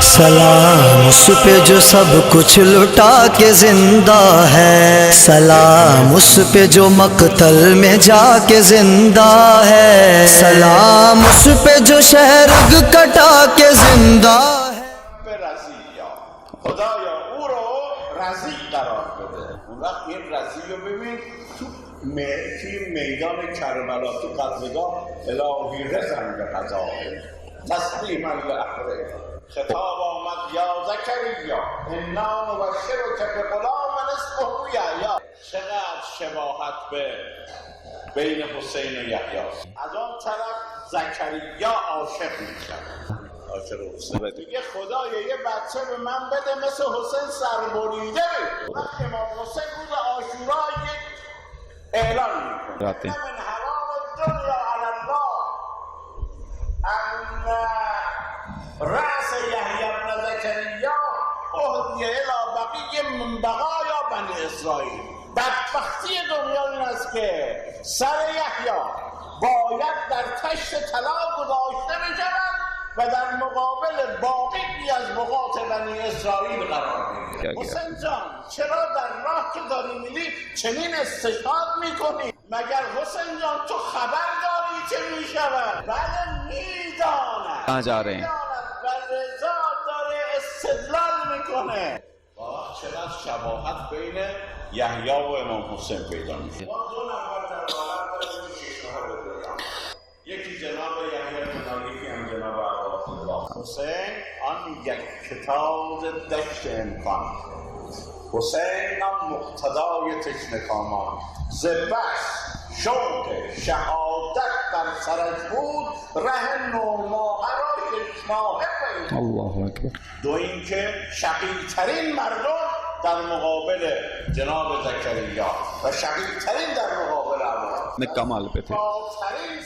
सलाम उस पे जो सब कुछ लुटा के जिंदा है, सलाम उस पे जो मकतल में जाके जिंदा है, सलाम उस पे जो शहर कटा के जिंदा है। خدایا او رو رضی قرار بده. اون وقت این رضی رو ببین توی میدان کربلا تو قتلگاه الهی رزن به قضایه تسلیما لامره. خطاب آمد یا زکریا انا نبشرک بغلام اسمه یحیی. چقدر شباهت به بین حسین و یحیی. از آن طرف زکریا عاشق میشه، عاشق حسین دیگه. خدایا یه بچه به من بده مثل حسین سربریده. وقت امام حسین روز عاشورا یک اعلان میکنه من حرام الدنیا علی الله ان رأس یحیی بن زکریا اهدی الی بقیه من بقایا بنی اسرائیل. بدبختی دنیا این است که سر یحیی باید در تشت طلا گذاشته بشود و در مقابل باقی از نقاط بنی اسرائیل قرار بگیرد. حسین جان چرا در راه که داری میری چنین استشهاد میکنی؟ مگر حسین جان تو خبر داری چه میشود؟ بله میداند. کہاں جا رہے ہیں؟ و رضا داره استدلال میکنه. چقدر شباهت بین یحیی و امام حسین پیدا میشه. ما دو نفر در عالم داریم شیشه‌ها رو داریم. یکی جناب یحیی بن یکی هم جناب عبدالله. حسین آن یک کتاب دشت امکان، حسین آن مقتدای تشنکامان، زبش شوق شهادت در سرش بود، ره نوماهه را ششماهه پیدا. الله اکبر. دو اینکه شقی‌ترین مردم در مقابل جناب زکریا و شقی‌ترین در مقابل عبدالله کمال پہ تھے. بالاترین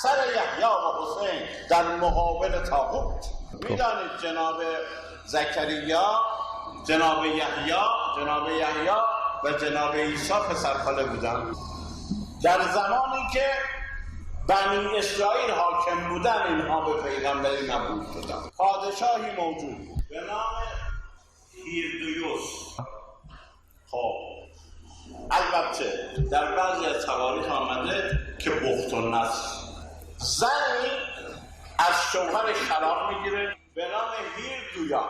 سر یحیی و حسین در مقابل طاغوت. میدانید جناب زکریا، جناب یحیی و جناب عیسی پسرخاله بودن. در زمانی که بنی اسرائیل حاکم بودن اینها به پیغمبری نبود دادن. پادشاهی موجود بود به نام هیردویوس. خب البته در بعضی از تواریخ آمده که بخت و نصر، زنی از شوهر شراب میگیره به نام هیردویا،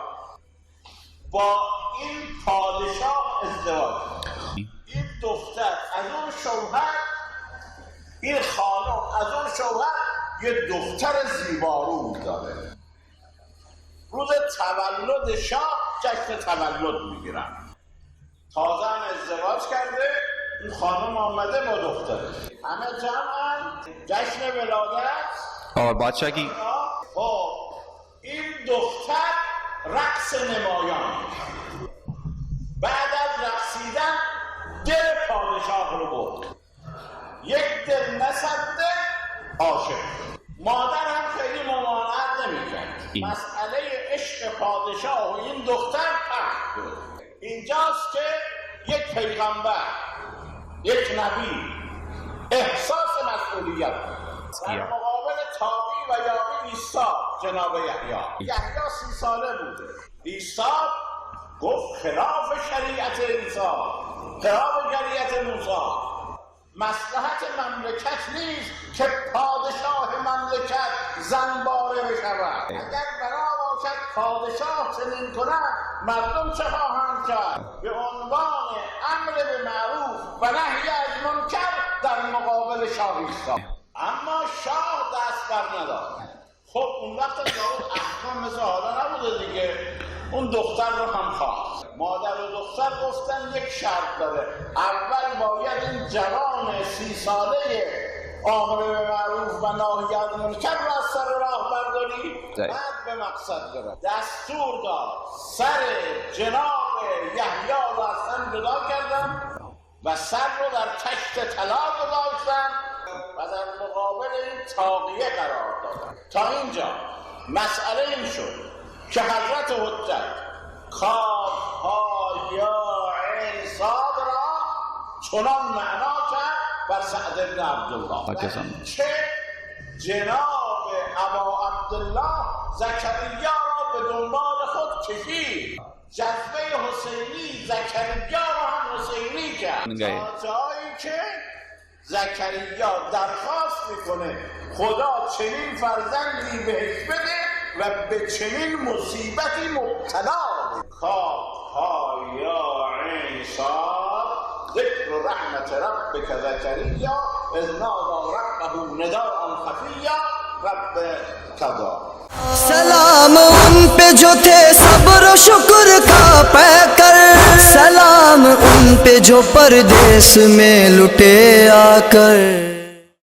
با این پادشاه ازدواج. این دختر از اون شوهر، این خانم از اون شوهر یه دختر زیبارو داره. روز تولد شاه جشن تولد میگیرن. تازه هم ازدواج کرده، این خانم آمده با دختره، همه جمعن جشن ولادت. اور بادشاہ کی این دختر رقص نمایان. بعد از رقصیدن دل پادشاه رو برد. یک دل نصده عاشق. مادر هم خیلی ممانعت نمی‌کرد. مسئله عشق پادشاه و این دختر پخش بود. اینجاست که یک پیغمبر، یک نبی احساس مسئولیت در مقابل طاغی و یاغی ایستاد. جناب یحیی 30 ساله بوده. ایستاد گفت خلاف شریعت عیسی، خلاف شریعت موسی، مصلحت مملکت نیست که پادشاه مملکت زنباره بشود. اگر بنا باشد پادشاه چنین کند مردم چه خواهند کرد؟ به عنوان امر به معروف و نهی از منکر در مقابل شاه ایستاد. اما شاه دست بر نداد. خب اون وقت داود احکام مثل حالا نبوده دیگه. اون دختر رو هم خواست. مادر و دختر گفتن یک شرط داره، اول باید این جوان 30 ساله امر به معروف و نهی از منکر رو از سر راه برداری، بعد به مقصد برد. دستور داد سر جناب یحیی رو از سن جدا کردن و سر رو در تشت طلا گذاشتن و در مقابل این طاغیه قرار دادن. تا اینجا مسئله این شد که حضرت حجت کاف ها یا عین صاد را چنان معنا کرد بر سعد بن عبدالله که جناب ابا عبدالله زکریا را به دنبال خود کشید. جذبه حسینی زکریا رو هم حسینی کرد تا جایی که زکریا درخواست میکنه خدا چنین فرزندی بهش بده و به چنین مصیبتی مبتلا بشه. کافها یا عین صاد ذکر رحمت ربک زکریا اذ نادى ربه نداء خفیا رب کذا. सलाम उन पे जो थे सब्र और शुक्र का पैकर, सलाम उन पे जो परदेस में लुटे आकर।